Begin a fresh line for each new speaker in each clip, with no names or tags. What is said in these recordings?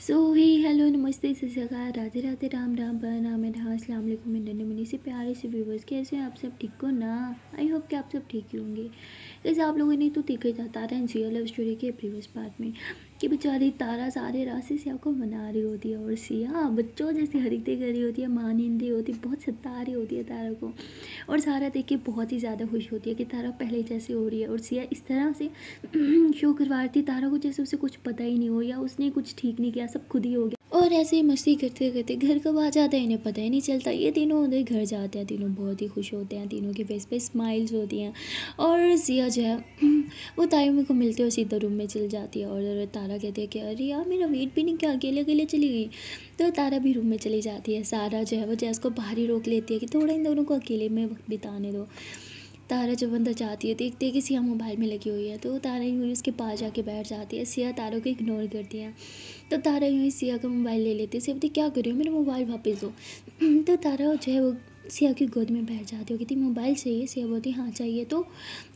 सो ही hello नमस्ते सत श्री अकाल राधे राधे राम राम प्रणाम अस्सलाम वालेकुम इंडियन मिनी से प्यारे से व्यूवर्स कैसे हैं आप सब ठीक हो ना। आई होप कि आप सब ठीक ही होंगे। जैसे आप लोगों ने तो देखा ही था तारा एंड सिया लव स्टोरी के प्रीवियस पार्ट में कि बेचारी तारा सारे रास्ते सिया को मना रही होती है और सिया बच्चों जैसी हरकतें कर रही होती है, मान रही होती है, बहुत सता रही होती है तारा को। और सारा देख के बहुत ही ज़्यादा खुश होती है कि तारा पहले जैसे हो रही है और सिया इस तरह से शो करवाती तारा को जैसे उसे कुछ पता ही नहीं हो या उसने कुछ ठीक नहीं किया, सब खुद ही हो गया। और ऐसे ही मस्ती करते करते घर कब आ जाता है इन्हें पता ही नहीं चलता। ये तीनों उधर घर जाते हैं, तीनों बहुत ही खुश होते हैं, तीनों के फेस पे स्माइल्स होती हैं। और सिया जो है वो तायुमी को मिलते हुए सीधा रूम में चल जाती है और तारा कहती है कि अरे यार मेरा वेट भी नहीं किया, अकेले अकेले चली गई। तो तारा भी रूम में चली जाती है। सारा जो है वो जैस को बाहर ही रोक लेती है कि थोड़ा इन दोनों को अकेले में वक्त बिताने दो। तारा जब अंदर जाती है देखती है कि सिया मोबाइल में लगी हुई है तो तारा यूँ ही उसके पास जाके बैठ जाती है। सिया तारा को इग्नोर करती है तो तारा यूँ ही सिया का मोबाइल ले लेती है। सिया बोलती क्या कर रही हो, मेरा मोबाइल वापस दो। तो तारा जो है वो सिया की गोद में बैठ जाती हो, कहती मोबाइल चाहिए। सिया बोलती हाँ चाहिए। तो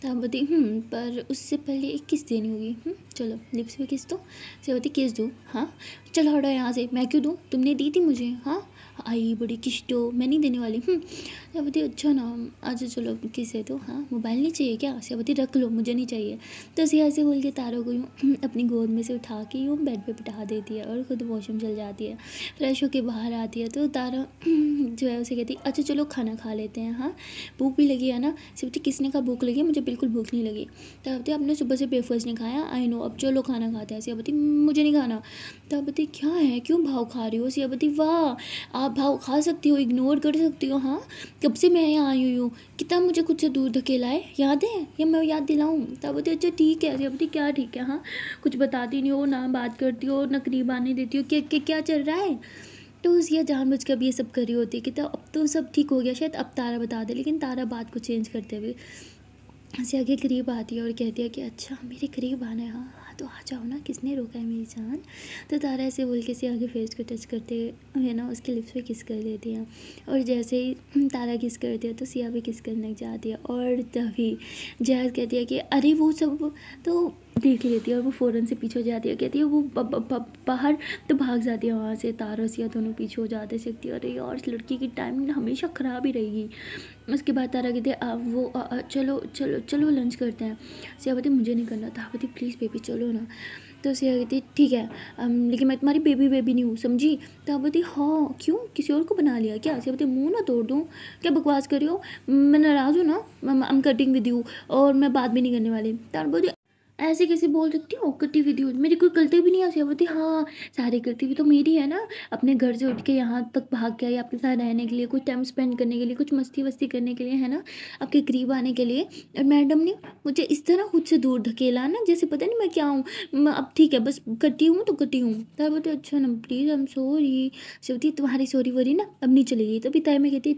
तारा बोलती पर उससे पहले एक किस देनी होगी। चलो लिप्स पे किस दो। सिया बोलती किस दूँ, हाँ चलो हटो यहाँ से, मैं क्यों दूँ, तुमने दी थी मुझे। हाँ आई बड़ी किस दो, मैं नहीं देने वाली। सिया बोलती अच्छा ना, अच्छा चलो किस है तो। हाँ मोबाइल नहीं चाहिए क्या। सिया बोलती रख लो, मुझे नहीं चाहिए। तो सिया ऐसे बोल के तारा को यूँ अपनी गोद में से उठा के यूँ बेड पे बिठा देती है और ख़ुद वॉशरूम चल जाती है। फ्रेश होके बाहर आती है तो तारा जो है उसे कहती अच्छा चलो खाना खा लेते हैं, हाँ भूख भी लगी है ना। सिया बोलती किसने कहा भूख लगी, मुझे बिल्कुल भूख नहीं लगी। तो बोलती आपने सुबह से ब्रेकफास्ट नहीं खाया, आई नो, अब चलो खाना खाते हैं। सिया बोलती मुझे नहीं खाना। तो बोलती क्या है, क्यों भाव खा रही हो। सिया बोलती वाह आप भाव खा सकती हो, इग्नोर कर सकती हो। हाँ कब से मैं यहाँ आई हुई हूँ, कितना मुझे खुद से दूर धकेला है, याद है या मैं याद दिलाऊँ। तब बोलती अच्छा ठीक है। सिया बोलती क्या ठीक है, हाँ कुछ बताती नहीं हो ना, बात करती हो ना, करीब आने देती हो, क्या चल रहा है। तो सिया जानबूझ कर अब ये सब कर रही होती है कि तो अब तो सब ठीक हो गया शायद, अब तारा बता दे। लेकिन तारा बात को चेंज करते हुए सिया के करीब आती है और कहती है कि अच्छा मेरे करीब आना है, हाँ हाँ तो आ जाओ ना, किसने रोका है मेरी जान। तो तारा ऐसे बोल के सिया के फेस को टच करते हुए ना उसके लिप्स पे किस कर देती है। और जैसे ही तारा किस करती है तो सिया भी किस करने लग जाती है। और तभी जैज कहती है कि अरे वो सब तो देख लेती है और वो फ़ौरन से पीछे हो जाती है, कहती है वो बाहर तो भाग जाती है वहाँ से। तारा सिया दोनों पीछे हो जाते सकती है। अरे यार इस लड़की की टाइम हमेशा ख़राब ही रहेगी। उसके बाद तारा कहती है चलो चलो चलो लंच करते हैं। सिया बोलती मुझे नहीं करना। तारा बोलती प्लीज़ बेबी चलो ना। तो सिया कहती ठीक है लेकिन मैं तुम्हारी बेबी नहीं हूँ, समझी। तारा बोलती हाँ क्यों, किसी और को बना लिया क्या। सिया बोलती मुँह ना तोड़ दूँ, क्या बकवास कर रही हो, मैं नाराज़ हूँ ना, I am cutting with you और मैं बात भी नहीं करने वाली। तारा बोलती ऐसे कैसे बोल सकती हो, कटी हुई थी, मेरी कोई गलती भी नहीं है। सिया बोलती हाँ सारी गलती भी तो मेरी है ना, अपने घर से उठ के यहाँ तक भाग के आई आपके साथ रहने के लिए, कुछ टाइम स्पेंड करने के लिए, कुछ मस्ती वस्ती करने के लिए, है ना, आपके करीब आने के लिए। और मैडम ने मुझे इस तरह खुद से दूर धकेला ना, जैसे पता नहीं मैं क्या हूँ। अब ठीक है बस कटी हूँ तो कटी हूँ। तब बोलते अच्छा ना please I am sorry. Siya बोलती तुम्हारी सॉरी वरी ना अब नहीं चलेगी। तभी ताई में कहती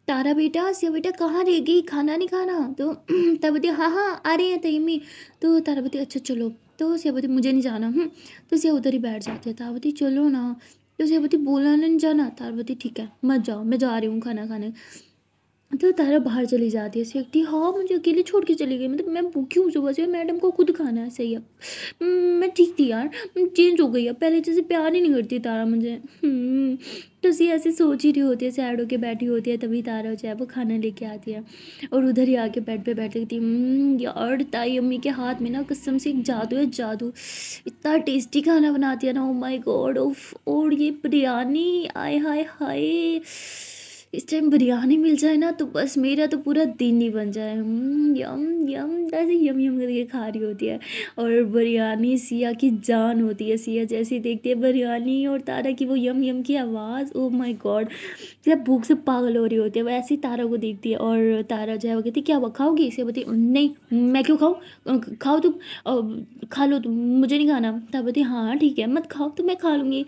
तारा बेटा, सिया बेटा कहाँ रह गई, खाना नहीं खाना। तो तब बोलती हाँ हाँ आ रही है तयमी। तो तारा बोलती अच्छा चलो। तो सिया बोलती मुझे नहीं जाना। तो सिया उधर ही बैठ जाती है। तारा बोलती चलो ना। तो सिया बोलती बोला नहीं जाना। तारा बोलती ठीक है मत जाओ, मैं जा रही हूँ खाना खाने। तो तारा बाहर चली जाती है। सिया कहती हाँ मुझे अकेले छोड़ के चली गई, मतलब मैं भूखी हूँ सुबह से, मैडम को खुद खाना है। सही है मैं ठीक थी यार, चेंज हो गई है, पहले जैसे प्यार ही नहीं करती तारा मुझे। तो सिया ऐसे सोच ही रही होती है, सैड होके बैठी होती है। तभी तारा जो है वो खाना लेके आती है और उधर ही आके बेड पे बैठ कहती यार ताई अम्मी के हाथ में ना कसम से एक जादू है, जादू, इतना टेस्टी खाना बनाती है ना, ओ माय गॉड। और ये बिरयानी, आय हाय हाय, इस टाइम बिरयानी मिल जाए ना तो बस मेरा तो पूरा दिन ही बन जाए। यम यम ऐसे यम यम करके खा रही होती है। और बिरयानी सिया की जान होती है। सिया जैसे देखती है बिरयानी और तारा की वो यम यम की आवाज़, ओ माय गॉड, सिया भूख से पागल हो रही होती है। वैसे ही तारा को देखती है और तारा जो है वो कहती क्या वो खाओगी। सिया बोलती नहीं मैं क्यों खाऊँ, खाओ तुम, खा लो तुम, मुझे नहीं खाना। तारा बोलती हाँ ठीक है मत खाओ तो मैं खा लूँगी।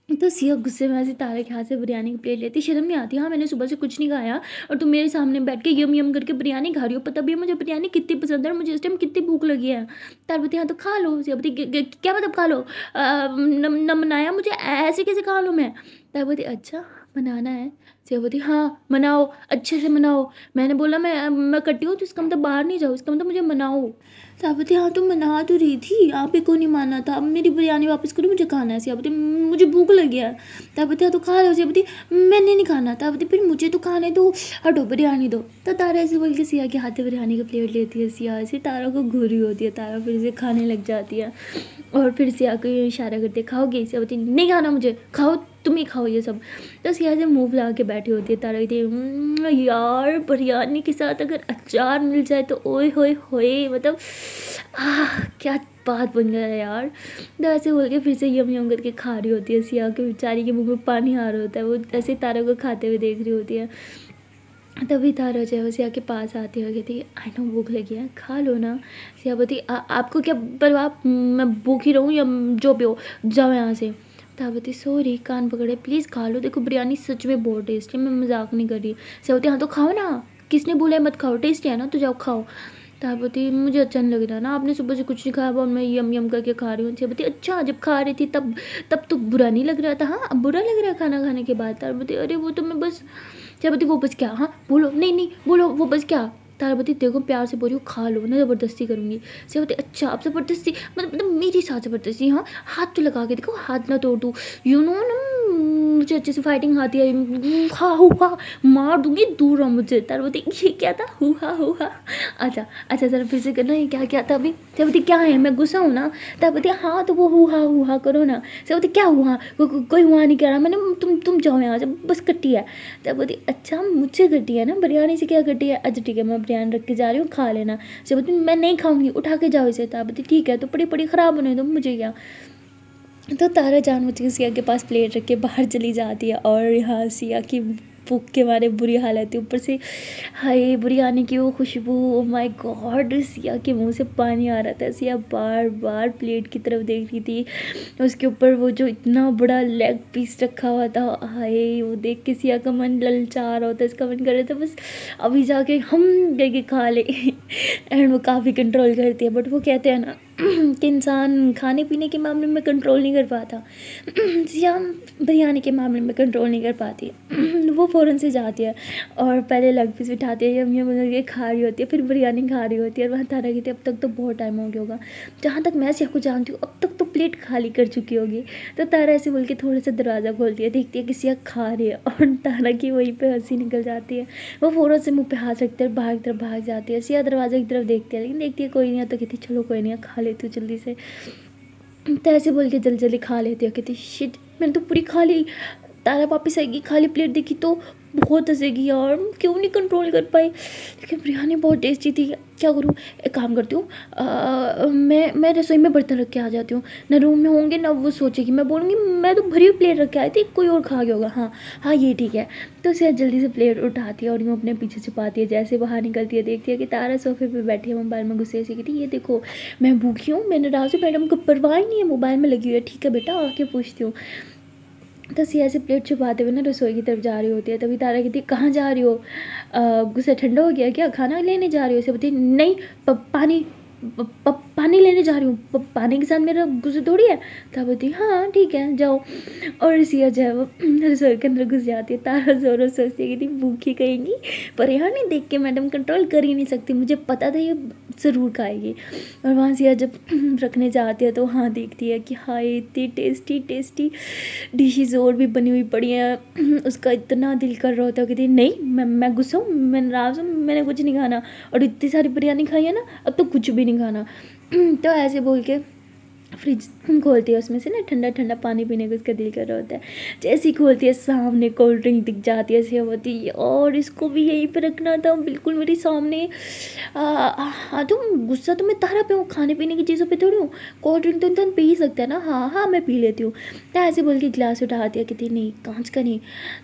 तो सिया गुस्से में ऐसे तारे के हाथ से बिरयानी की प्लेट लेती, शर्म नहीं आती, हाँ मैंने सुबह से कुछ नहीं खाया और तुम मेरे सामने बैठ के यम यम करके बिरयानी खा रही हो, पता भी है मुझे बिरयानी कितनी पसंद है और मुझे इस टाइम कितनी भूख लगी है। तारबती हाँ तो खा लो। सिया बोलती क्या मतलब खा लो, न बनाया मुझे, ऐसे कैसे खा लो मैं। ताया बोलती अच्छा मनाना है? सिया बोलती हाँ, मनाओ, अच्छे से मनाओ। मैंने बोला मैं कटी हूँ तो इसका मतलब बाहर नहीं जाओ, इसका मतलब मुझे मनाओ। ताया बोलती हाँ, तुम मना तो रही थी, आप ही को नहीं माना था, अब मेरी बिरयानी वापस करो, मुझे खाना है। सिया बोलती मुझे भूख लगी है। ताया बोलती हाँ तो खा लो। सिया बोलती मैंने नहीं खाना। ताया बोलती फिर मुझे तो खाने दो, हटो बिरयानी दो। तो तारा ऐसे बोल के सिया के हाथ से बिरयानी का प्लेट लेती है। सिया ऐसे तारा को घूरी होती है, तारा फिर से खाने लग जाती है और फिर सिया को इशारा करती है खाओगे? सिया बोलती नहीं खाना मुझे, खाओ तुम ही खाओ ये सब। तो सिया से मुंह फुला के बैठी होती है। तारा कहती है यार बिरयानी के साथ अगर अचार मिल जाए तो ओए होए होए, मतलब क्या बात बन गया है यार। तो ऐसे बोल के फिर से यम करके खा रही होती है। सिया के बेचारी के मुंह में पानी आ रहा होता है, वो ऐसे तारा को खाते हुए देख रही होती है। तभी तारा जो है वो सिया के पास आती है और कहती है आई नो भूख लगी है, खा लो ना। सिया बोलती आपको क्या परवाह, मैं भूखी रहूँ या जो भी हो, जाओ यहाँ से। ताबती सॉरी, कान पकड़े, प्लीज़ खा लो, देखो बिरयानी सच में बहुत टेस्टी है, मैं मजाक नहीं कर रही। सिया बोलती हाँ तो खाओ ना, किसने बोला है मत खाओ, टेस्टी है ना, तो जाओ खाओ। ताबती मुझे अच्छा नहीं लग रहा ना, आपने सुबह से कुछ नहीं खाया, अब मैं यम करके खा रही हूँ। सिया बोलती अच्छा जब खा रही थी तब तो बुरा नहीं लग रहा था, हाँ अब बुरा लग रहा है खाना खाने के बाद? ताबती अरे वो तो मैं बस। तारापति वो बस क्या, हाँ बोलो, नहीं नहीं बोलो वो बस क्या। तारापति देखो प्यार से बोल रही हूँ, खा लो ना, ज़बरदस्ती करूँगी। सेवती अच्छा आप ज़बरदस्ती मतलब मेरी साथ ज़बरदस्ती, हाँ हाथ तो लगा के देखो, हाथ ना तोड़ दूँ, यू नो ना मुझे अच्छे से फाइटिंग आती है, हाँ हुआ मार दूंगी, दूर रहो मुझे। तारापति ये क्या था, हुआ हुआ। अच्छा अच्छा ज़रा फिर से करना, ये क्या क्या था अभी? सेवती क्या है, मैं गुस्सा हूँ ना? तारापति हाँ तो वो हुआ करो ना। सेवती क्या हुआ, कोई हुआ नहीं कह रहा मैंने, तुम जाओ यहाँ से, बस कट्टी है। तब बोलती अच्छा मुझसे कटी है ना, बिरयानी से क्या कटी है? अच्छा ठीक है मैं बिरयानी रख के जा रही हूँ, खा लेना। से बोलती मैं नहीं खाऊंगी, उठा के जाओ इसे। तब बोलती ठीक है तो पड़ी पड़ी ख़राब होने दो, मुझे क्या। तो तारा जानबूझ के सिया के पास प्लेट रख के बाहर चली जाती है और यहाँ सिया की भूख के मारे बुरी हालत है, ऊपर से हाय बिरयानी की वो खुशबू, ओ माय गॉड। सिया के मुंह से पानी आ रहा था। सिया बार बार प्लेट की तरफ देख रही थी, उसके ऊपर वो जो इतना बड़ा लेग पीस रखा हुआ था, हाय वो देख के सिया का मन ललचा रहा होता, इसका मन कर रहा था बस अभी जाके हम करके खा ले। एंड वो काफ़ी कंट्रोल करती है, बट वो कहते हैं ना कि इंसान खाने पीने के मामले में कंट्रोल नहीं कर पाता, सिया बिरयानी के मामले में कंट्रोल नहीं कर पाती। वो फ़ौरन से जाती है और पहले लेग पीस उठाती है, यम करके खा रही होती है, फिर बिरयानी खा रही होती है। और वहाँ तारा कहती है अब तक तो बहुत टाइम हो गया होगा, जहाँ तक मैं सिया को जानती हूँ अब तक तो प्लेट खाली कर चुकी होगी। तो तारा ऐसे बोल के थोड़ा सा दरवाज़ा खोलती है, देखती है कि सिया खा रही है और तारा की वहीं पे हंसी निकल जाती है। वो फ़ौरन से मुँह पे हाथ रखते हैं, बाहर की तरफ भाग जाती है। सिया दरवाजे की तरफ देखती है, लेकिन देखती है कोई नहीं है, तो कहती चलो कोई नहीं है, खा लेती हूँ जल्दी से। तो ऐसे बोल के जल्दी जल्दी खा लेती है, कहती शिट मैंने तो पूरी खा ली। तारा वापस आएगी, खाली प्लेट देखी तो बहुत हंसेगी यार, क्यों नहीं कंट्रोल कर पाई, लेकिन बिरयानी बहुत टेस्टी थी। क्या करूँ, एक काम करती हूँ, मैं रसोई में बर्तन रख के आ जाती हूँ ना, रूम में होंगे ना वो सोचेगी, मैं बोलूँगी मैं तो भरी हुई प्लेट रख के आई थी, कोई और खा गया होगा। हाँ हाँ ये ठीक है। तो उसे जल्दी से प्लेट उठाती है और यूँ अपने पीछे छुपाती है। जैसे बाहर निकलती है देखती है कि तारा सोफे पे बैठी है, मोबाइल में गुस्से से कहती ये देखो मैं भूखी हूँ, मैंने राजू मैडम को परवाह ही नहीं है, मोबाइल में लगी हुई है। ठीक है बेटा आके पूछती हूँ। तो सिया से प्लेट छुपाते हुए ना रसोई की तरफ जा रही होती है। तभी तारा कहती है कहाँ जा रही हो, गुस्सा ठंडा हो गया क्या, खाना लेने जा रही हो? उसे बोलती नहीं पानी पानी लेने जा रही हूँ, पानी के साथ मेरा गुस्सा थोड़ी है। तब बोलती हाँ ठीक है जाओ। और सिया जो है वो रसोई के अंदर घुस जाती है। तारा जोरों सोचती है कि भूखी कहेंगी, पर यहाँ नहीं देख के मैडम कंट्रोल कर ही नहीं सकती, मुझे पता था ये ज़रूर खाएगी। और वहाँ सिया जब रखने जाती है तो वहाँ देखती है कि हाय इतनी टेस्टी टेस्टी डिशेज़ और भी बनी हुई पड़ी हैं। उसका इतना दिल कर रहा होता है कि नहीं मैं गुस्सा हूँ, मैं नाराज़ हूँ, मैंने कुछ नहीं खाना, और इतनी सारी बिरयानी खाई है ना अब तो कुछ भी नहीं खाना। तो ऐसे बोल के फ्रिज खोलती है, उसमें से ना ठंडा ठंडा पानी पीने को उसका दिल कर रहा होता है। जैसे ही खोलती है सामने कोल्ड ड्रिंक दिख जाती है। सिया होती है और इसको भी यहीं पे रखना था बिल्कुल मेरे सामने। हाँ तुम गुस्सा तो मैं तारा पे हूँ, खाने पीने की चीज़ों पे थोड़ी हूँ, कोल्ड ड्रिंक तो इंसान पी ही सकता है ना। हाँ हाँ मैं पी लेती हूँ। तो ऐसे बोल के गिलास उठाती है, कहती नहीं कांच का नहीं,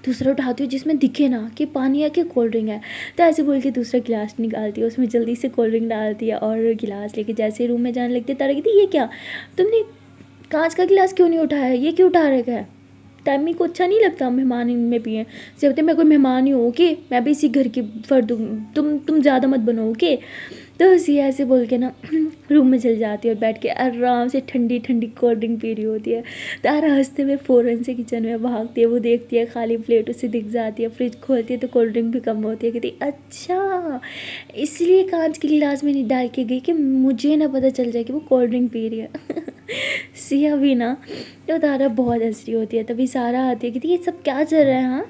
दूसरा उठाती हूँ जिसमें दिखे ना कि पानी है कि कोल्ड ड्रिंक है। तो ऐसे बोल के दूसरा गिलास निकालती है, उसमें जल्दी से कोल्ड ड्रिंक डालती है और गिलास लेके जैसे रूम में जाने लगती है तारा कहती ये क्या, तुमने कांच का गिलास क्यों नहीं उठाया, ये क्यों उठा रखा है, टाइमिंग को अच्छा नहीं लगता मेहमान में पिए। से बोलते मैं कोई मेहमान ही हूँ ओके, मैं भी इसी घर की फर्द हूँ, तुम ज़्यादा मत बनो ओके। तो सिया ऐसे बोल के ना रूम में चल जाती है और बैठ के आराम से ठंडी ठंडी कोल्ड ड्रिंक पी रही होती है। तारा हंसते हुए फ़ौरन से किचन में भागती है, वो देखती है खाली प्लेट उसे दिख जाती है, फ्रिज खोलती है तो कोल्ड ड्रिंक भी कम होती है। कहती अच्छा इसलिए कांच के गिलास में नहीं डाल के गई कि मुझे ना पता चल जाए कि वो कोल्ड ड्रिंक पी रही है। सिया भी ना, तो तारा बहुत हंस रही होती है। तभी सारा आती है, कहती ये सब क्या चल रहा है। हाँ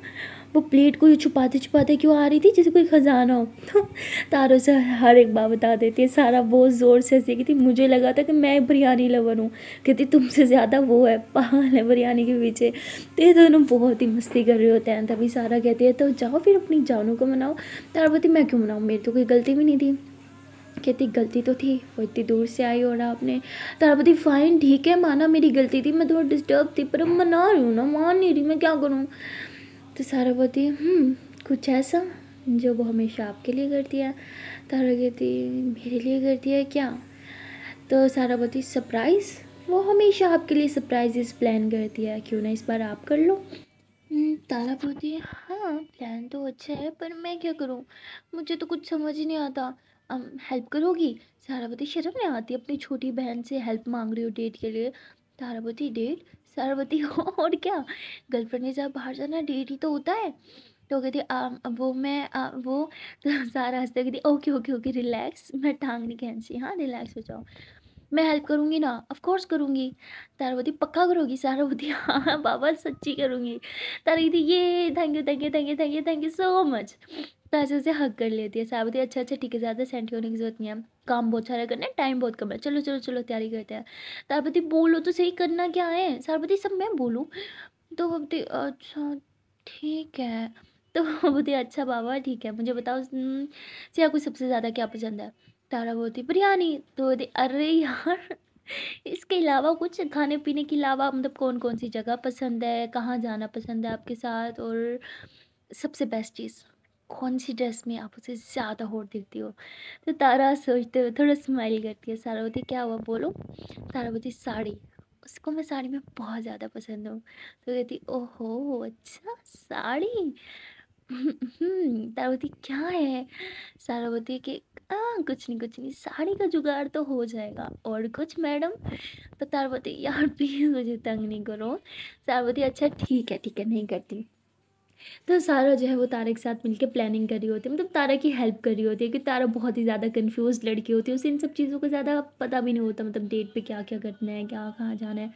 वो प्लेट को ये छुपाते छुपाते क्यों आ रही थी जैसे कोई ख़जाना हो। तो तारों से हर एक बात बता देती है। सारा बहुत ज़ोर से हंसी, कहती मुझे लगा था कि मैं बिरयानी लवर हूँ, कहती तुमसे ज़्यादा वो है, पागल है बिरयानी के पीछे। तो ये दोनों बहुत ही मस्ती कर रहे होते हैं। तभी सारा कहती है तो जाओ फिर अपनी जानों को मनाओ। तारा बोलती मैं क्यों मनाऊँ, मेरी तो कोई गलती भी नहीं थी। कहती गलती तो थी, वो इतनी दूर से आई और आपने। तारापति फाइन ठीक है माना मेरी गलती थी, मैं थोड़ा डिस्टर्ब थी, पर अब मना रही हूँ ना, मान नहीं रही, मैं क्या करूँ। तो सारापति कुछ ऐसा जो वो हमेशा आपके लिए करती है। तारा कहती मेरे लिए करती है क्या। तो सारापति सरप्राइज़, वो हमेशा आपके लिए सरप्राइजेस प्लान करती है, क्यों ना इस बार आप कर लो। तारा बोलती है हाँ प्लान तो अच्छा है, पर मैं क्या करूँ, मुझे तो कुछ समझ ही नहीं आता। हेल्प करोगी। सारावती शर्म नहीं आती, अपनी छोटी बहन से हेल्प मांग रही हो डेट के लिए। तारावती डेट। सारावती और क्या, गर्लफ्रेंड के साथ बाहर जाना डेट ही तो होता है। तो कहती वो मैं वो तो सारा हंसते कहती ओके ओके ओके रिलैक्स, मैं टांग नहीं खींची, हाँ रिलैक्स हो जाओ, मैं हेल्प करूँगी ना, ऑफ कोर्स करूँगी। तारावती पक्का करोगी। सारावती हाँ हाँ बाबा सच्ची करूँगी। तारावती ये thank you thank you thank you thank you thank you so much. पैसे उसे हक कर लेती है। सारावती अच्छा अच्छा ठीक है, ज़्यादा सेंटी होने की जरूरत नहीं है, काम बहुत सारा करना है, टाइम बहुत कम है, चलो चलो चलो तैयारी करते हैं। तारावती बोलो तो सही करना क्या है। सारावती सब मैं बोलूँ। तो वो बोलती अच्छा ठीक है। तो वो बोलती अच्छा बाबा ठीक है, मुझे बताओ सिया को सबसे ज़्यादा क्या पसंद है। तारा बोलती बिरयानी। तो बोलती अरे यार इसके अलावा कुछ खाने पीने के अलावा मतलब कौन कौन सी जगह पसंद है, कहाँ जाना पसंद है आपके साथ, और सबसे बेस्ट चीज़ कौन सी ड्रेस में आप उसे ज़्यादा हॉट दिखती हो। तो तारा सोचते हुए थोड़ा स्माइल करती है। सारा बोलती क्या हुआ बोलो। तारा बोलती साड़ी, उसको मैं साड़ी में बहुत ज़्यादा पसंद हूँ। तो कहती ओहो अच्छा साड़ी। तारावती क्या है। सारावती कि कुछ नहीं कुछ नहीं, साड़ी का जुगाड़ तो हो जाएगा, और कुछ मैडम। तो तारावती यार प्लीज़ मुझे तंग नहीं करो। सारावती अच्छा ठीक है नहीं करती। तो सारा जो है वो तारा के साथ मिलके प्लानिंग कर रही होती है, मतलब तारा की हेल्प कर रही होती है कि तारा बहुत ही ज़्यादा कंफ्यूज लड़की होती है, उसे इन सब चीज़ों का ज़्यादा पता भी नहीं होता, मतलब डेट पे क्या क्या करना है, क्या कहाँ जाना है।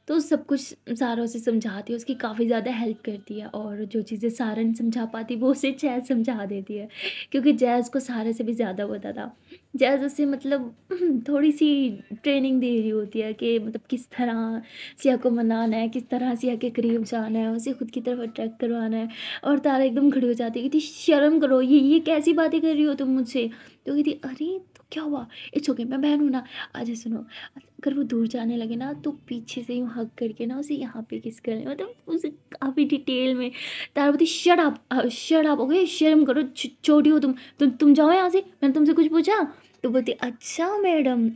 तो सब कुछ सारा उसे समझाती है, उसकी काफ़ी ज़्यादा हेल्प करती है, और जो चीज़ें सारा नहीं समझा पाती वो उसे जैज़ समझा देती है, क्योंकि जैज़ को सारे से भी ज़्यादा पता था। जैज़ उसे मतलब थोड़ी सी ट्रेनिंग दे रही होती है कि मतलब किस तरह सिया को मनाना है, किस तरह सिया के करीब जाना है, उसे खुद की तरफ अट्रैक्ट करवाना है। और तारा एकदम खड़ी हो जाती है, कहती शर्म करो, ये कैसी बातें कर रही हो तुम मुझसे। तो कहती अरे तो क्या हुआ, इट्स ओके मैं बहन हूँ ना। अच्छा सुनो, अगर वो दूर जाने लगे ना तो पीछे से यूँ हग करके ना उसे यहाँ पे किस कर ले, मतलब उसे काफ़ी डिटेल में। तारावती शट अप ओके, शर्म करो, छोटी हो तुम जाओ यहाँ से, मैंने तुमसे कुछ पूछा। तो बोलती अच्छा मैडम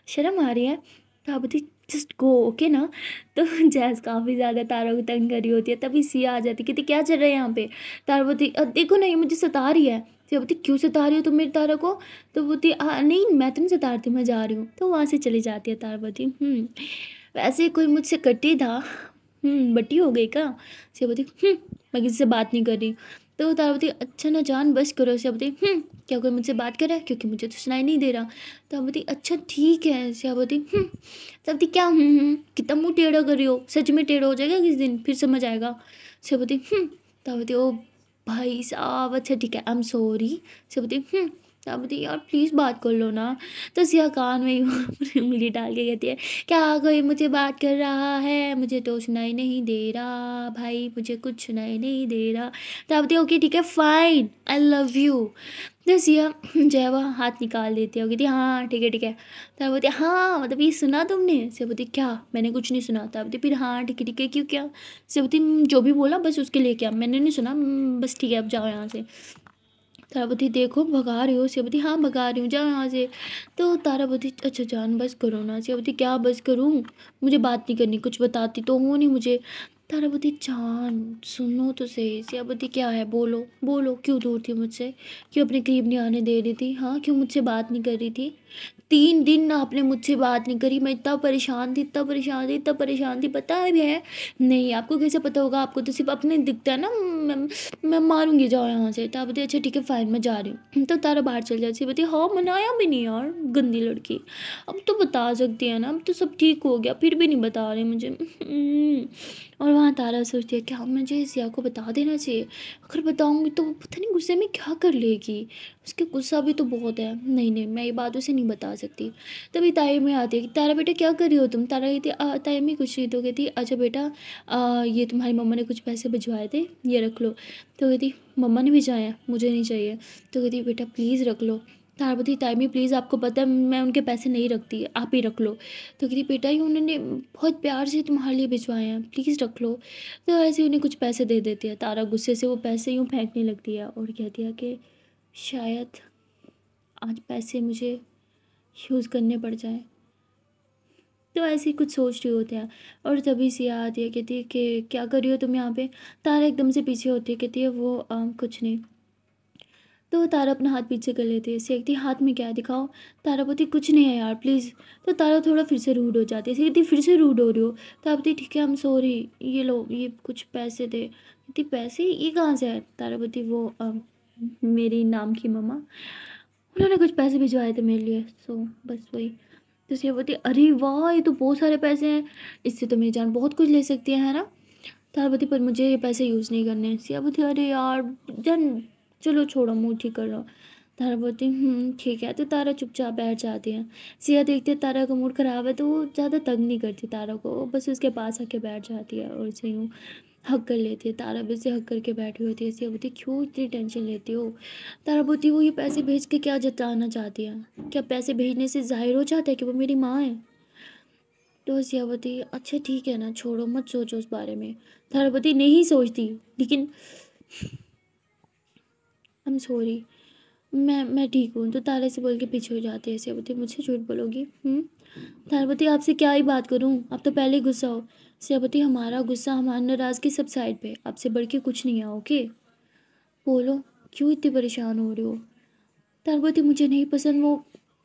शर्म आ रही है। तारावती जस्ट गो ओके ना। तो जैस काफ़ी ज़्यादा तारा को तंग कर रही होती है, तभी सिया आ जाती, कहती क्या चल रहा है यहाँ पे। तारावती देखो ना ये मुझे सता रही है। सिया बोलती क्यों सता रही हो तुम मेरी तारा को। तो बोलती नहीं मैं तो नहीं सता रही, मैं जा रही हूँ। तो वहाँ से चली जाती है तारावती। वैसे कोई मुझसे कटी था, बटी हो गई क्या। सिया बोलती मैं किसी से बात नहीं कर रही। तो तारावती अच्छा ना जान बस करो। सिया बोलती क्या कोई मुझसे बात कर रहा है, क्योंकि मुझे तो सुनाई नहीं दे रहा। तारावती अच्छा ठीक है। सिया बोलती तारावती क्या कितना मुँह टेढ़ा कर रही हो, सच में टेढ़ा हो जाएगा किस दिन फिर समझ आएगा। सिया बोलती तारावती ओ भाई साहब अच्छा ठीक है आई एम सॉरी। सिया बोलती तारावती यार प्लीज़ बात कर लो ना। तो सिया कान में यूँ अपनी उंगली डाल के कहती है क्या कोई मुझे बात कर रहा है, मुझे तो सुनाई नहीं दे रहा भाई, मुझे कुछ सुनाई नहीं दे रहा। तारावती ओके ठीक है फाइन आई लव यू। तो सिया जो है वह हाथ निकाल देती है, कहती हाँ ठीक है। तारावती हाँ मतलब ये सुना तुमने। सिया बोलती क्या मैंने कुछ नहीं सुना। तारावती फिर हाँ ठीक है क्यों क्या। सिया बोलती जो भी बोला बस उसके लिए क्या, मैंने नहीं सुना, बस ठीक है अब जाओ यहाँ से। तारावती देखो भगा रही हो। सियावती हाँ भगा रही हूँ जाओ यहाँ से। तो तारावती अच्छा जान बस करो ना। सियावती क्या बस करूँ, मुझे बात नहीं करनी, कुछ बताती तो हो नहीं मुझे। तारापति जान सुनो तो सही। सियापति क्या है, बोलो बोलो, क्यों दूर थी मुझसे, क्यों अपने करीब नहीं आने दे रही थी, हाँ क्यों मुझसे बात नहीं कर रही थी। 3 दिन आपने मुझसे बात नहीं करी, मैं इतना परेशान थी, इतना परेशान थी, इतना परेशान थी, पता है भी है। नहीं आपको कैसे पता होगा, आपको तो सिर्फ अपने दिखता है ना। मैं मारूंगी, जाओ यहाँ से। तारापति अच्छा ठीक है फाइन, मैं जा रही हूँ। तो तारा बाहर चल जाती। सियापति हाँ मनाया भी नहीं यार, गंदी लड़की। अब तो बता सकती है ना, अब तो सब ठीक हो गया, फिर भी नहीं बता रहे मुझे। और वहाँ तारा सोचती है क्या मुझे सिया को बता देना चाहिए। अगर बताऊंगी तो वो पता नहीं गुस्से में क्या कर लेगी, उसके गुस्सा भी तो बहुत है। नहीं नहीं मैं ये बात उसे नहीं बता सकती। तभी ताई में आती है कि तारा बेटा क्या कर रही हो तुम। तारा कहती ताई में कुछ नहीं। तो कहती अच्छा बेटा ये तुम्हारी मम्मा ने कुछ पैसे भिजवाए थे, ये रख लो। तो कहती मम्मा ने भिजवाए हैं, मुझे नहीं चाहिए। तो कहती बेटा प्लीज़ रख लो। तारापति ताइमी प्लीज़, आपको पता है मैं उनके पैसे नहीं रखती, आप ही रख लो। तो कहती बेटा ये उन्होंने बहुत प्यार से तुम्हारे लिए भिजवाए हैं, प्लीज़ रख लो। तो ऐसे उन्हें कुछ पैसे दे देती है। तारा गुस्से से वो पैसे यूँ फेंकने लगती है और कहती है कि शायद आज पैसे मुझे यूज़ करने पड़ जाएं। तो ऐसे ही कुछ सोच रहे होते हैं और तभी सिया आती है, कहती है कि क्या कर रही हो तुम यहाँ पे। तारा एकदम से पीछे होती है, कहती है वो कुछ नहीं। तो तारा अपना हाथ पीछे कर लेती है। सिया कहती है हाथ में क्या है दिखाओ। तारा बोलती कुछ नहीं है यार प्लीज़। तो तारा थोड़ा फिर से रूड हो जाती है। सिया कहती फिर से रूड हो रही हो। तारा बोलती ठीक है आई एम सॉरी, ये लो ये कुछ पैसे दे। कहती पैसे ये कहाँ से है। तारा बोलती वो मेरी नाम की मम्मा, उन्होंने कुछ पैसे भिजवाए थे मेरे लिए, सो बस वही। तो सिया बोलती अरे वाह ये तो बहुत सारे पैसे हैं, इससे तो मेरी जान बहुत कुछ ले सकती है ना। तारापति पर मुझे ये पैसे यूज़ नहीं करने हैं। सियापति अरे यार जान चलो छोड़ो, मुँह ठीक कर लो। तारापति ठीक है। तो तारा चुपचाप बैठ जाती है। सिया देखते है तारा का मूड ख़राब है तो वो ज़्यादा तंग नहीं करती तारा को, वो बस उसके पास आके बैठ जाती है और उसे यूँ हक कर लेती है। तारा भी उसे हक करके बैठी होती है। सिया बोलती क्यों इतनी टेंशन लेती हो। तारा बोलती वो ये पैसे भेज के क्या जताना चाहती है, क्या पैसे भेजने से जाहिर हो जाता है कि वो मेरी माँ है। तो सियावती अच्छा ठीक है ना छोड़ो, मत सोचो उस बारे में। थारापति नहीं सोचती, लेकिन आई एम सॉरी, मैं ठीक हूँ। तो तारे से बोल के पीछे हो जाती है। सियावती मुझसे झूठ बोलोगी। थारापति आपसे क्या ही बात करूँ, आप तो पहले ही गुस्सा हो। सियावती हमारा गुस्सा हमारी नाराज़गी सब साइड पे, आपसे बढ़ के कुछ नहीं है ओके। बोलो क्यों इतनी परेशान हो रहे हो। थारापति मुझे नहीं पसंद वो,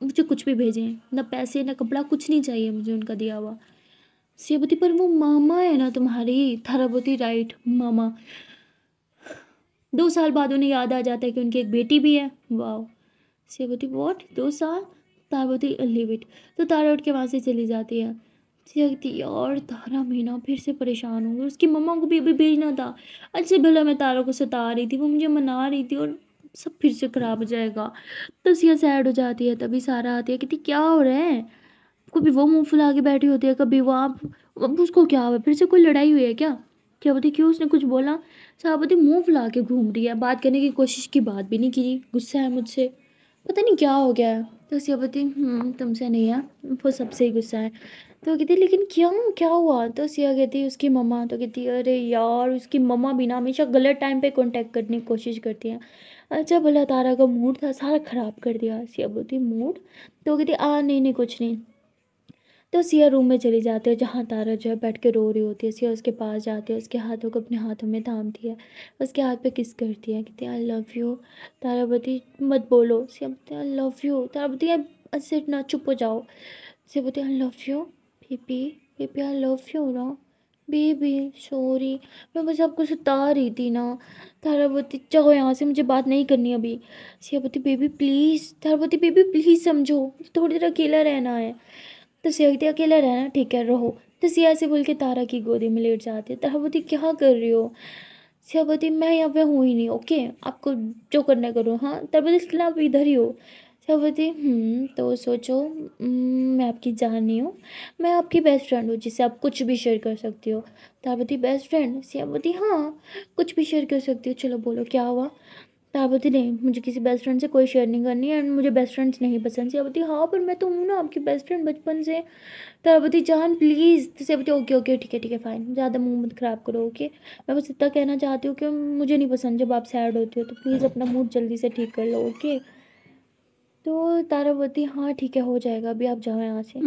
मुझे कुछ भी भेजें, ना पैसे ना कपड़ा, कुछ नहीं चाहिए मुझे उनका दिया हुआ। सेवती पर वो मामा है ना तुम्हारी। थारापति राइट मामा। 2 साल बाद उन्हें याद आ जाता है कि उनकी एक बेटी भी है। वाह। सेवती वॉट 2 साल। तारापति लीव इट। तो तारा उठ के वहाँ से चली जाती है। सेवती यार तारा मीना फिर से परेशान हो गई, उसकी मम्मा को भी अभी भेजना था। अच्छे भला मैं तारा को सता रही थी, वो मुझे मना रही थी और सब फिर से खराब हो जाएगा। तो सिया सैड हो जाती है। तभी सारा आती है, कहती क्या हो रहा है। कभी वो मुंह फुला के बैठी होती है, कभी वो आप। अब उसको क्या हुआ, फिर से कोई लड़ाई हुई है क्या। क्या बोलती क्यों, उसने कुछ बोला। साबती मुंह फुला के घूम रही है, बात करने की कोशिश की, बात भी नहीं की, गुस्सा है मुझसे, पता नहीं क्या हो गया है। तो सियापति तुमसे नहीं है, वो सबसे ही गुस्सा है। तो कहती लेकिन क्यों क्या हुआ। तो सिया कहती उसकी मम्मा। तो कहती अरे यार उसकी मम्मा भी ना हमेशा गलत टाइम पे कांटेक्ट करने की कोशिश करती हैं। अच्छा भला तारा का मूड था सारा ख़राब कर दिया। सिया बोलती मूड। तो कहती नहीं नहीं कुछ नहीं। तो सिया रूम में चली जाती है जहाँ तारा जो है बैठ के रो रही होती है। सिया उसके पास जाती है, उसके हाथों को अपने हाथों में थामती है, उसके हाथ पे किस करती है, कहती है आई लव यू। तारावती मत बोलो। सिया बोलती है आई लव यू। तारावती ऐसे ना चुप हो जाओ। सिया बोलती है I love you baby, baby I love you ना बेबी, सॉरी मैं बस आपको सता रही थी ना। तारावती जाओ यहाँ से, मुझे बात नहीं करनी अभी। Siyawati baby please, Taravati baby please समझो, थोड़ी देर अकेला रहना है। तो सिया कहती है अकेला रहना ठीक है रहो। तो सिया से बोल के तारा की गोदी में लेट जाती है। तारावती क्या कर रही हो। सिया बोलती मैं यहाँ पे हूँ ही नहीं ओके, आपको जो करना है करो। हाँ तारावती आप इधर ही हो। सिया बोलती तो सोचो मैं आपकी जान नहीं हूँ, मैं आपकी बेस्ट फ्रेंड हूँ जिससे आप कुछ भी शेयर कर सकती हो। Taravati best friend. सिया बोलती हाँ कुछ भी शेयर कर सकती हो, चलो बोलो क्या हुआ। तारावती नहीं मुझे किसी बेस्ट फ्रेंड से कोई शेयर नहीं करनी है एंड मुझे बेस्ट फ्रेंड्स नहीं पसंद। सियावती हाँ पर मैं तो हूँ ना आपकी बेस्ट फ्रेंड बचपन से। तारावती जान प्लीज़। तो सियावती ओके ओके ठीक है फाइन, ज़्यादा मुंह मत ख़राब करो ओके। मैं बस इतना कहना चाहती हूँ कि मुझे नहीं पसंद जब आप सैड होती हो, तो प्लीज़ अपना मूड जल्दी से ठीक कर लो ओके। तो तारावती हाँ ठीक है हो जाएगा, अभी आप जाओ यहाँ से।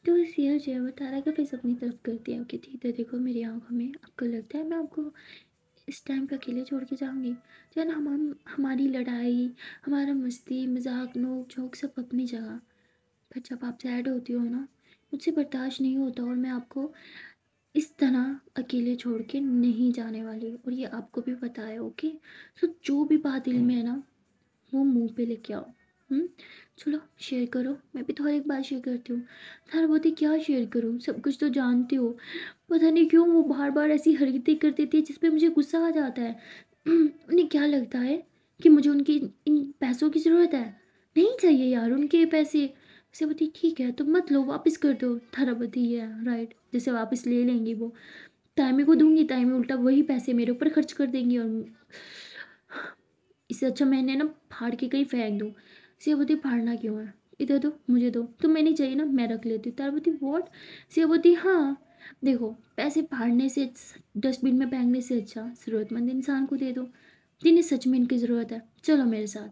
तो सिया जो है वो तारा का फेस अपनी तरफ करती है, कहती है, "इधर देखो मेरी आँखों में, आपको लगता है मैं आपको इस टाइम पे अकेले छोड़ के जाऊँगी? जो है ना हमारी लड़ाई, हमारा मस्ती, मज़ाक, नोक-झोंक सब अपनी जगह, पर जब आप सैड होती हो ना, मुझसे बर्दाश्त नहीं होता और मैं आपको इस तरह अकेले छोड़ के नहीं जाने वाली, और ये आपको भी पता है, ओके? सो जो भी बात दिल में है ना, वो मुँह पे लेके आओ। हुँ? चलो शेयर करो, मैं भी तो हर एक बात शेयर करती हूँ। थारा बोलती क्या शेयर करूँ? सब कुछ तो जानती हो। पता नहीं क्यों वो बार-बार ऐसी हरकतें कर देती है जिस पे मुझे गुस्सा आ जाता है। उन्हें क्या लगता है कि मुझे उनकी इन पैसों की ज़रूरत है? नहीं चाहिए यार उनके ये पैसे। ऐसे बोलती ठीक है तो मत लो, वापस कर दो। थारा बोलती है राइट, जैसे वापस ले लेंगी वो। ताइमी को दूँगी, ताइमी उल्टा वही पैसे मेरे ऊपर खर्च कर देंगी, और इससे अच्छा मैंने ना फाड़ के कहीं फेंक दूँ। सेवती फाड़ना क्यों है? इधर दो, मुझे दो। तुम्हें नहीं चाहिए ना, मैं रख लेती हूँ। तारवती व्हाट? सेवती हाँ, देखो पैसे फाड़ने से डस्टबिन में फेंकने से अच्छा ज़रूरतमंद इंसान को दे दो, जिन्हें सच में इनकी ज़रूरत है। चलो मेरे साथ।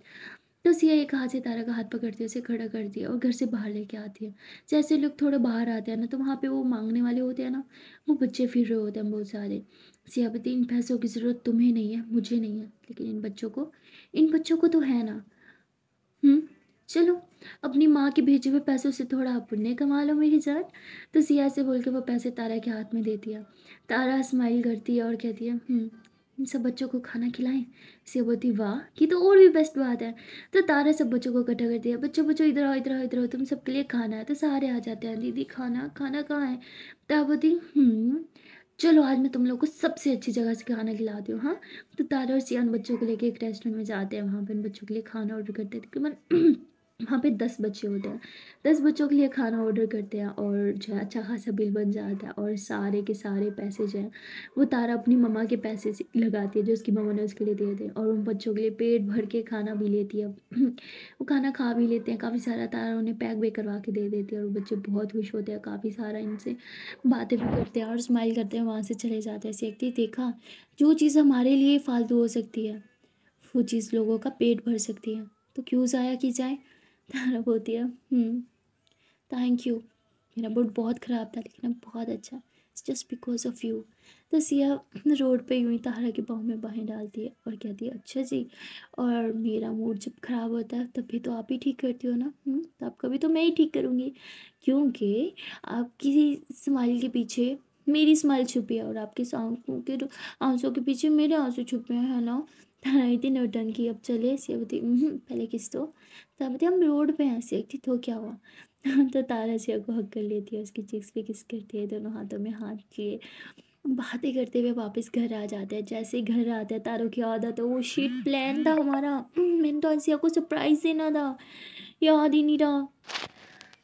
तो सिया एक हाथ से तारा का हाथ पकड़ती है, उसे खड़ा करती है और घर से बाहर लेके आती है। जैसे लोग थोड़ा बाहर आते हैं ना, तो वहाँ पे वो माँगने वाले होते हैं ना, वो बच्चे फिर रहे होते हैं बहुत सारे। सिया बोलती इन पैसों की ज़रूरत तुम्हें नहीं है, मुझे नहीं है, लेकिन इन बच्चों को तो है ना। हुँ, चलो अपनी माँ के भेजे हुए पैसों से थोड़ा पुण्य कमा लो मेरी जान। तो सिया ऐसे बोल के वो पैसे तारा के हाथ में देती है। तारा स्माइल करती है और कहती है, इन सब बच्चों को खाना खिलाएँ? सिया बोलती वाह! ये तो और भी बेस्ट बात है। तो तारा सब बच्चों को इकट्ठा करती है, बच्चों बच्चों इधर आओ, इधर आओ, इधर आओ, तुम सबके लिए खाना है। तो सारे आ जाते हैं, दीदी खाना, खाना कहाँ है? तारा बोलती चलो आज मैं तुम लोग को सबसे अच्छी जगह से खाना खिलाती हूँ, हाँ? तो तारा और सिया उन बच्चों को लेके एक रेस्टोरेंट में जाते हैं, वहाँ पे उन बच्चों के लिए खाना ऑर्डर करते हैं, तकरीबन वहाँ पे 10 बच्चे होते हैं। 10 बच्चों के लिए खाना ऑर्डर करते हैं और जो है अच्छा खासा बिल बन जाता है, और सारे के सारे पैसे जो हैं वो तारा अपनी मम्मा के पैसे से लगाती है, जो उसकी मम्मा ने उसके लिए दिए थे, और उन बच्चों के लिए पेट भर के खाना भी लेती है। वो खाना खा भी लेते हैं काफ़ी सारा, तारा उन्हें पैक वैक करवा के दे देती है, और बच्चे बहुत खुश होते हैं, काफ़ी सारा इनसे बातें भी करते हैं और स्माइल करते हैं, वहाँ से चले जाते हैं। ऐसे देखते ही देखा, जो चीज़ हमारे लिए फालतू हो सकती है, वो चीज़ लोगों का पेट भर सकती है, तो क्यों ज़ाया की जाए। तारा बोलती है थैंक यू, मेरा मूड बहुत ख़राब था लेकिन अब बहुत अच्छा, it's just because of you. तो सिया रोड पे यूं ही तारा के पाँव में बाहें डालती है और कहती है अच्छा जी, और मेरा मूड जब ख़राब होता है तब भी तो आप ही ठीक करती हो ना, तो आप कभी तो मैं ही ठीक करूँगी, क्योंकि आपकी स्माइल के पीछे मेरी स्माइल छुपी है, और आपके आंसू के आंसू के पीछे मेरे आंसू छुपे हैं, है ना। तारा इतनी नौटंकी, अब चले सिया बोलती पहले किस दो। तारा बोलती हम रोड पे हैं। सिया कहती तो क्या हुआ। तो तारा सिया को हग कर लेती है, उसकी चिक्स पे किस करती है, दोनों हाथों में हाथ लिए बातें करते हुए वापस घर आ जाते हैं। जैसे ही घर आते हैं तारों की आदत है, वो शिट प्लान था हमारा, मैंने तो सिया को सरप्राइज देना था, याद ही नहीं रहा।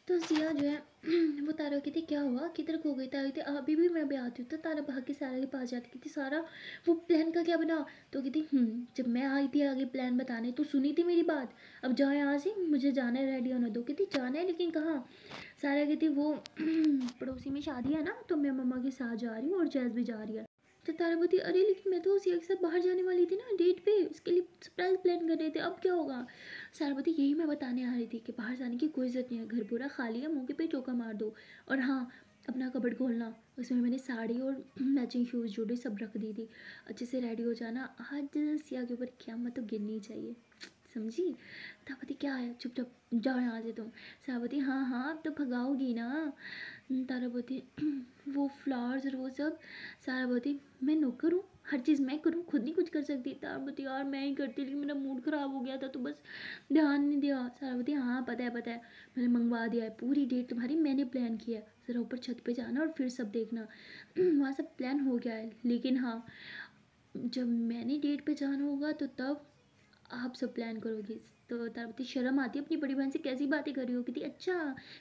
तो सिया जो है वो तारा कहती क्या हुआ, किधर खो गई। तारा कहती अभी भी मैं भी आती हूँ। तो तारा भाग के सारा के पास जाती, कहती सारा वो प्लान का क्या बना। तो कहती जब मैं आई थी आगे प्लान बताने तो सुनी थी मेरी बात, अब जाओ यहाँ से, मुझे जाना है, रेडी होना दो। कहती जाना है लेकिन कहाँ। सारा कहती वो पड़ोसी में शादी है ना, तो मैं मम्मा के साथ जा रही हूँ और जैज भी जा रही है। तो तारा बोलती अरे लेकिन मैं तो सिया के साथ बाहर जाने वाली थी ना डेट पे, उसके लिए सरप्राइज प्लान कर रहे थे, अब क्या होगा। सारा बोलती यही मैं बताने आ रही थी कि बाहर जाने की कोई ज़रूरत नहीं है, घर पूरा खाली है, मुँह पे चौका मार दो। और हाँ, अपना कबर्ड खोलना, उसमें मैंने साड़ी और मैचिंग शूज़ जूड़े सब रख दी थी, अच्छे से रेडी हो जाना, आज सिया के ऊपर क़यामत तो गिरनी चाहिए, समझी। तापति क्या है, चुपचाप जाओ यहाँ से तुम। सावती हाँ हाँ अब तो भगाओगी ना। तारावती वो फ्लावर्स और वो सब। सारावती मैं नौकर हूँ, हर चीज़ मैं करूँ, खुद नहीं कुछ कर सकती। तारावती यार मैं ही करती, लेकिन मेरा मूड ख़राब हो गया था तो बस ध्यान नहीं दिया। सारावती हाँ पता है पता है, मैंने मंगवा दिया है, पूरी डेट तुम्हारी मैंने प्लान किया है, ज़रा ऊपर छत पे जाना और फिर सब देखना। वहाँ सब प्लान हो गया है, लेकिन हाँ जब मैंने डेट पे जाना होगा तो तब आप सब प्लान करोगी। तो तारावती शर्म आती है, अपनी बड़ी बहन से कैसी बातें कर रही हो। कहती अच्छा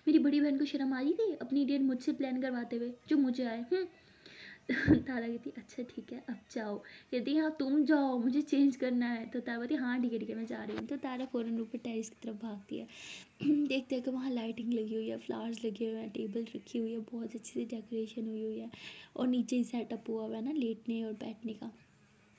मेरी बड़ी बहन को शर्म आ रही थी अपनी डेट मुझसे प्लान करवाते हुए, जो मुझे आए। तारा कहती अच्छा ठीक है अब जाओ। कहती हाँ तुम जाओ, मुझे चेंज करना है। तो तारा बोलती हाँ ठीक है मैं जा रही हूँ। तो तारा फ़ौरन ऊपर टेरेस की तरफ भागती है। देखते हैं कि वहाँ लाइटिंग लगी हुई है, फ्लावर्स लगे हुए हैं, टेबल रखी हुई है, बहुत अच्छी सी डेकोरेशन हुई हुई है, और नीचे सेटअप हुआ हुआ है ना लेटने और बैठने का।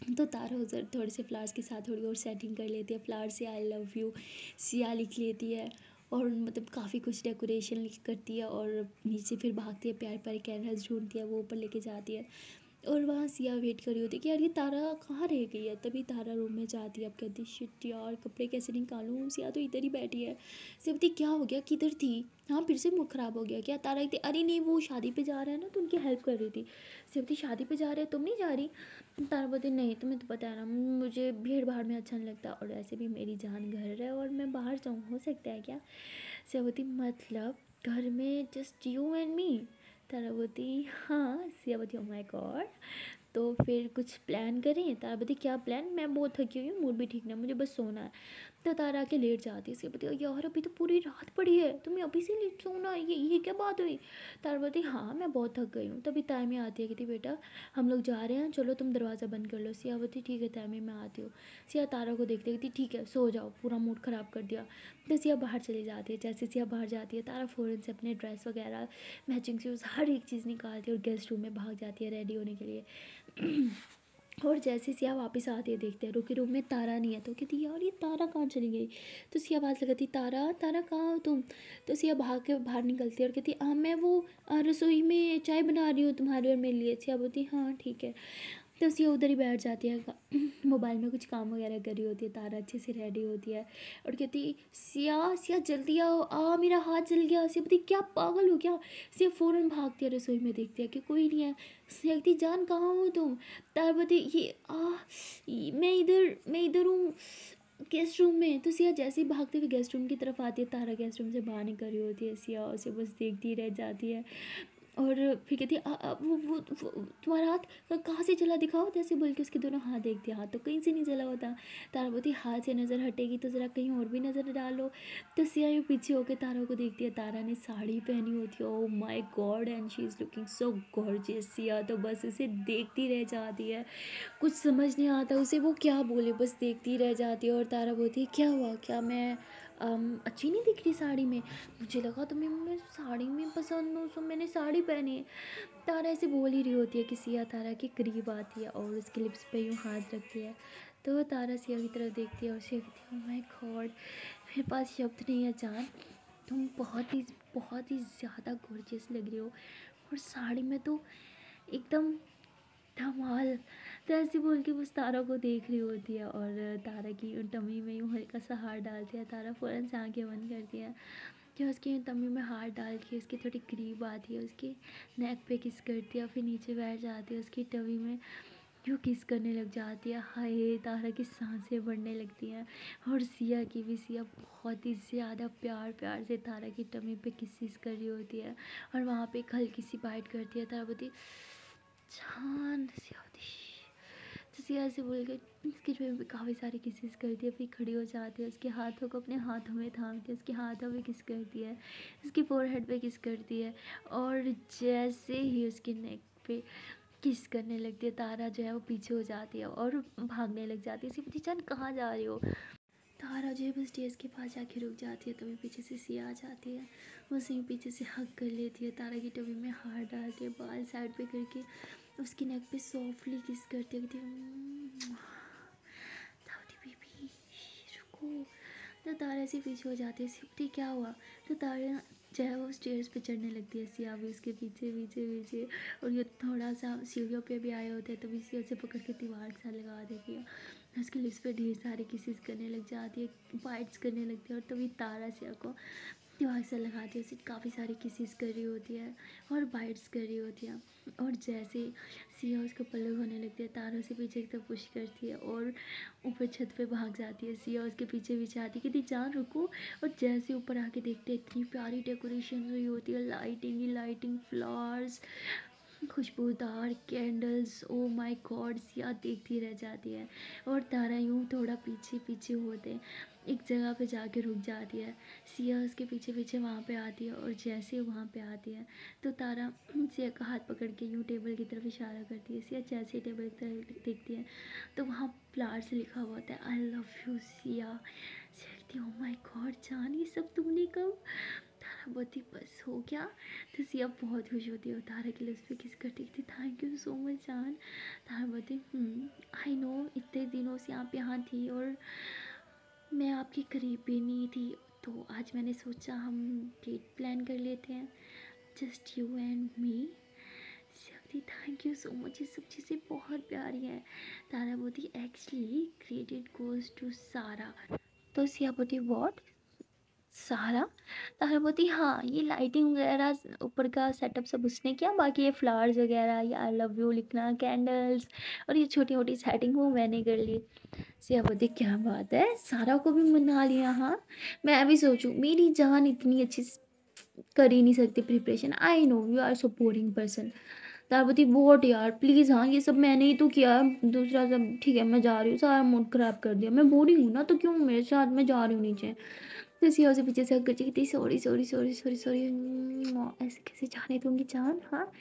तो तारा उधर थोड़े से फ्लावर्स के साथ थोड़ी और सेटिंग कर लेती है, फ्लावर से आई लव यू सिया लिख लेती है, और मतलब काफ़ी कुछ डेकोरेशन करती है और नीचे फिर भागती है, प्यारे प्यारे कैंडल्स ढूंढती है, वो ऊपर लेके जाती है। और वहाँ सिया वेट कर रही होती है कि यार ये तारा कहाँ रह गई है। तभी तारा रूम में जाती है। अब कहती शिट यार, कपड़े कैसे निकालूँ, सिया तो इधर ही बैठी है। सिया बोलती क्या हो गया, किधर थी, हाँ फिर से मूड ख़राब हो गया क्या। तारा कहती अरे नहीं, वो शादी पे जा रहा है ना तो उनकी हेल्प कर रही थी। सिया बोलती शादी पे जा रहे हैं, तुम नहीं जा रही। तारा बोलती नहीं, तुम्हें तो पता है ना, मुझे भीड़ भाड़ में अच्छा नहीं लगता, और ऐसे भी मेरी जान घर है और मैं बाहर जाऊँ, हो सकता है क्या। सिया बोलती मतलब घर में just you and me. Taravati हाँ। सियावती ओ माय गॉड, तो फिर कुछ प्लान करें। तारावती क्या प्लान, मैं बहुत थकी हुई हूँ, मूड भी ठीक नहीं, मुझे बस सोना है। तो तारा के लेट जाती है। सियावती यार अभी तो पूरी रात पड़ी है, तुम्हें अभी से लेट सोना, ये क्या बात हुई। तारावती हाँ मैं बहुत थक गई हूँ। तभी तायमी आती है, कहती बेटा हम लोग जा रहे हैं, चलो तुम दरवाज़ा बंद कर लो। सियावती ठीक है तायमी मैं आती हूँ। सिया तारा को देखते कहती ठीक है सो जाओ, पूरा मूड ख़राब कर दिया। तो सिया बाहर चली जाती है। जैसे सिया बाहर जाती है, तारा फ़ौरन से अपने ड्रेस वगैरह, मैचिंग शूज़, हर एक चीज़ निकालती है और गेस्ट रूम में भाग जाती है रेडी होने के लिए। और जैसे सिया वापस आती है, देखते हैं रुकी रूम में तारा नहीं है। तो कहती यार ये तारा कहाँ चली गई। तो सिया आवाज़ लगाती तारा तारा कहाँ हो तुम। तो सिया भाग के बाहर निकलती है और कहती मैं वो रसोई में चाय बना रही हूँ तुम्हारे और मेरे लिए। सिया बोलती हाँ ठीक है। तो सिया उधर ही बैठ जाती है, मोबाइल में कुछ काम वगैरह कर रही होती है। तारा अच्छे से रेडी होती है और कहती सिया सिया जल्दी आओ, मेरा हाथ जल गया। सिया बोलती क्या पागल हो क्या। सिया फ़ौरन भागती है रसोई में, देखती है कि कोई नहीं है। सिया कहती जान कहाँ हो तुम। तारा बोलती मैं इधर हूँ गेस्ट रूम में। तो सिया जैसे ही भागते हुए गेस्ट रूम की तरफ आती है, तारा गेस्ट रूम से बाहर निकल रही होती है। सिया उसे बस देखती रह जाती है और फिर कहती है वो तुम्हारा हाथ कहाँ से जला दिखाओ। जैसे बोल के उसके दोनों हाथ देखती है, हाथ तो कहीं से नहीं जला होता। तारा बोलती हाथ से नज़र हटेगी तो ज़रा कहीं और भी नज़र डालो। तो सिया ये पीछे होकर तारा को देखती है। तारा ने साड़ी पहनी होती है, oh my God and she is looking so gorgeous. Siya तो बस उसे देखती रह जाती है, कुछ समझ नहीं आता उसे वो क्या बोले, बस देखती रह जाती है। और तारा बोलती है क्या हुआ, क्या मैं अच्छी नहीं दिख रही साड़ी में। मुझे लगा तुम्हें मैं साड़ी में पसंद हूँ, सो मैंने साड़ी पहनी है। तारा ऐसे बोल ही रही होती है कि सिया तारा के करीब आती है और उसके लिप्स पे यूँ हाथ रखती है। तो तारा सिया की तरफ देखती है और सिया कहती है ओह माय गॉड, मेरे पास शब्द नहीं है जान, तुम बहुत ही ज़्यादा गॉर्जियस लग रही हो, और साड़ी में तो एकदम धमाल। तो ऐसे बोल के बस तारा को देख रही होती है और तारा की टमी में यूँ हल्का सा हाथ डालती है। तारा फ़ौरन से आंखें बंद करती है कि उसकी टमी में हाथ डाल के उसके थोड़ी करीब आती है, उसके नेक पे किस करती है, फिर नीचे बैठ जाती है, उसकी टमी में यूँ किस करने लग जाती है। हाय, तारा की सांसें बढ़ने लगती हैं और सिया की भी। सिया बहुत ही ज़्यादा प्यार प्यार से तारा की टमी पे किस कर रही होती है और वहाँ पे एक हल्की सी बाइट करती है। तारा बोलती जान। सिया होती तो सिया से बोल के उसकी जो काफ़ी सारे किसेस करती है, फिर खड़ी हो जाती है, उसके हाथों को अपने हाथों में थामती है, उसके हाथों में किस करती है, उसकी फोरहेड पे किस करती है और जैसे ही उसके नेक पे किस करने लगती है, तारा जो है वो पीछे हो जाती है और भागने लग जाती है। सिर्फ जान कहाँ जा रही हो। तारा जो है बस स्टेज के पास जाके रुक जाती है, तभी पीछे से सिया आ जाती है, उसे पीछे से हग कर लेती है, तारा की टबी में हाथ डालती है, बाल साइड पे करके उसकी नेक पे सॉफ्टली किस करती है, दाऊदी बेबी रुको। तो तारा से पीछे हो जाती है। सिप्टी क्या हुआ। तो तारा जो है वो स्टेयर्स पे चढ़ने लगती है, सिया भी उसके पीछे पीछे पीछे, और ये थोड़ा सा सीढ़ियों पे भी आए होते हैं, तभी सिया से पकड़ के दीवार सा लगा देती है, उसके लिप्स पे ढेर सारे किसेस करने लग जाती है, बाइट्स करने लगती है, और तभी तारा सिया को दिमाग से लगाती है, उसे काफ़ी सारी किसेस कर रही होती है और बाइट्स कर रही होती है। और जैसे सिया उसको पल्लू होने लगती है, तारा से पीछे की तरफ पुश करती है और ऊपर छत पे भाग जाती है। सिया उसके पीछे पीछे आती है कि जान रुको, और जैसे ऊपर आके देखते हैं इतनी प्यारी डेकोरेशन हुई होती है, लाइटिंग ही लाइटिंग, फ्लावर्स, खुशबूदार candles, oh my God. Siya देखती रह जाती है और तारा यूँ थोड़ा पीछे पीछे होते एक जगह पे जाके रुक जाती है। सिया उसके पीछे पीछे वहाँ पे आती है और जैसे वहाँ पे आती है तो तारा सिया का हाथ पकड़ के यूँ टेबल की तरफ इशारा करती है। सिया जैसे ही टेबल की तरफ देखती है तो वहाँ फ्लावर से लिखा हुआ होता है I love you Siya. Siya कहती है ओ माय गॉड जान, ये सब तुमने कब। तारा बोलती बस हो गया। तो सिया बहुत खुश होती है, तारा के लिए उस पर किस करती थी, थैंक यू सो मच जान। तारा बोलती आई नो, इतने दिनों से आप यहाँ थी और मैं आपके करीब भी नहीं थी, तो आज मैंने सोचा हम डेट प्लान कर लेते हैं, जस्ट यू एंड मी। शक्ति, थैंक यू सो मच, ये सब चीज़ें बहुत प्यारी हैं। ताराबोती एक्चुअली क्रेडिट गोज टू सारा। तो सियाबोती वॉट? सारा? ताराबोती हाँ, ये लाइटिंग वगैरह ऊपर का सेटअप सब उसने किया, बाकी ये फ्लावर्स वगैरह, ये आई लव यू लिखना, कैंडल्स और ये छोटी मोटी सेटिंग वो मैंने कर ली। सियाबोती क्या बात है, सारा को भी मना लिया। हाँ, मैं भी सोचूं, मेरी जान इतनी अच्छी कर ही नहीं सकती preparation. I know you are so boring person. तारपति बहुत यार प्लीज़, हाँ ये सब मैंने ही तो किया है, दूसरा सब ठीक है। मैं जा रही हूँ, सारा मूड खराब कर दिया। मैं बोरिंग हूँ ना, तो क्यों मेरे साथ मैं जा रही हूँ नीचे। तो सिया से पीछे से हक करती कहती sorry sorry sorry sorry sorry. ऐसे कैसे जाने दूंगी जान? हाँ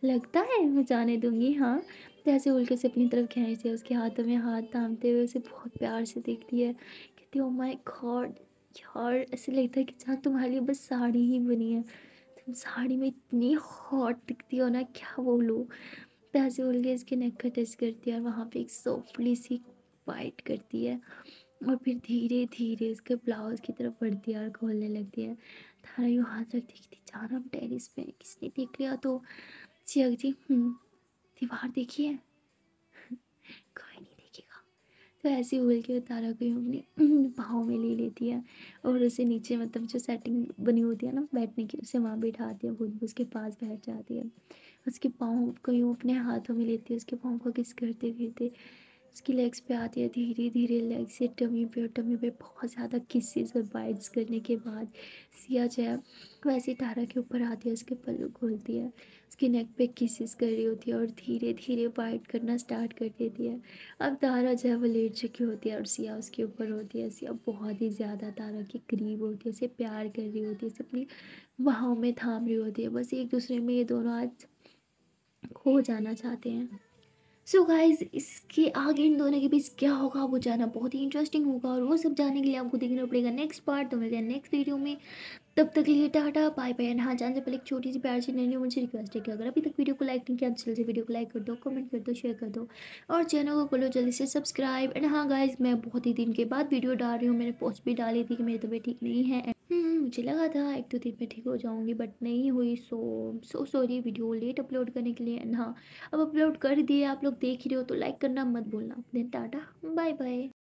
लगता है मैं जाने दूंगी। हाँ, तो ऐसे उल्टे से अपनी तरफ खींचते, उसके हाथों में हाथ थामते हुए उसे बहुत प्यार से देखती है। कहती ओ माय गॉड यार, ऐसे लगता है कि जान तुम्हारे लिए बस साड़ी ही बनी है। तुम साड़ी में इतनी हॉट दिखती हो ना, क्या बोलूँ। तो ऐसे बोल के इसके नेक का टच करती है और वहाँ पे एक सॉफ्टली सी बाइट करती है, और फिर धीरे धीरे उसके ब्लाउज की तरफ बढ़ती है और खोलने लगती है। तारा यूँ हाथ रख देखती, जान हम टेरिस पे हैं, किसने देख लिया तो। चियक जी दीवार देखी है? कोई नहीं देखेगा। तो ऐसे ही बोल के वो तारा को यूँ अपनी बाहों में ले लेती है और उसे नीचे, मतलब जो सेटिंग बनी होती है ना बैठने की, उसे वहाँ बिठाती है, खुद भी उसके पास बैठ जाती है। उसके पाँव को यूँ अपने हाथों में लेती है, उसके पाँव को किस करते करते उसकी लेग्स पे आती है, धीरे धीरे लेग से टमी पे, और टमी पे बहुत ज़्यादा किसेस और बाइट्स करने के बाद सिया जो है वैसे तारा के ऊपर आती है, उसके पल्लू खोलती है, उसकी नेक पे किसेस कर रही होती है और धीरे धीरे बाइट करना स्टार्ट कर देती है। अब तारा जो है वो लेट चुकी होती है और सिया उसके ऊपर होती है। सिया बहुत ही ज़्यादा तारा के करीब होती है, उसे प्यार कर रही होती है, उसे अपनी बाहों में थाम रही होती है। बस एक दूसरे में ये दोनों आज खो जाना चाहते हैं। सो गाइज, इसके आगे इन दोनों के बीच क्या होगा वो जानना बहुत ही इंटरेस्टिंग होगा, और वो सब जानने के लिए आपको देखना पड़ेगा नेक्स्ट पार्ट। तो मिलते हैं नेक्स्ट वीडियो में, तब तक के लिए टाटा बाय बाय। एंड हाँ, जाने से पहले एक छोटी सी प्यार से नहीं, मुझे रिक्वेस्ट है कि अगर अभी तक वीडियो को लाइक नहीं किया तो जल्दी से वीडियो को लाइक कर दो, कमेंट कर दो, शेयर कर दो, और चैनल को खोलो जल्दी से सब्सक्राइब। एंड हाँ गाइज, मैं बहुत ही दिन के बाद वीडियो डाल रही हूँ, मैंने पोस्ट भी डाली थी कि मेरी तबीयत ठीक नहीं है। मुझे लगा था एक दो दिन में ठीक हो जाऊंगी, बट नहीं हुई। So sorry video late upload करने के लिए। एंड हाँ, अब अपलोड कर दिए, आप लोग देख ही रहे हो, तो लाइक करना मत भूलना। Then tata bye bye.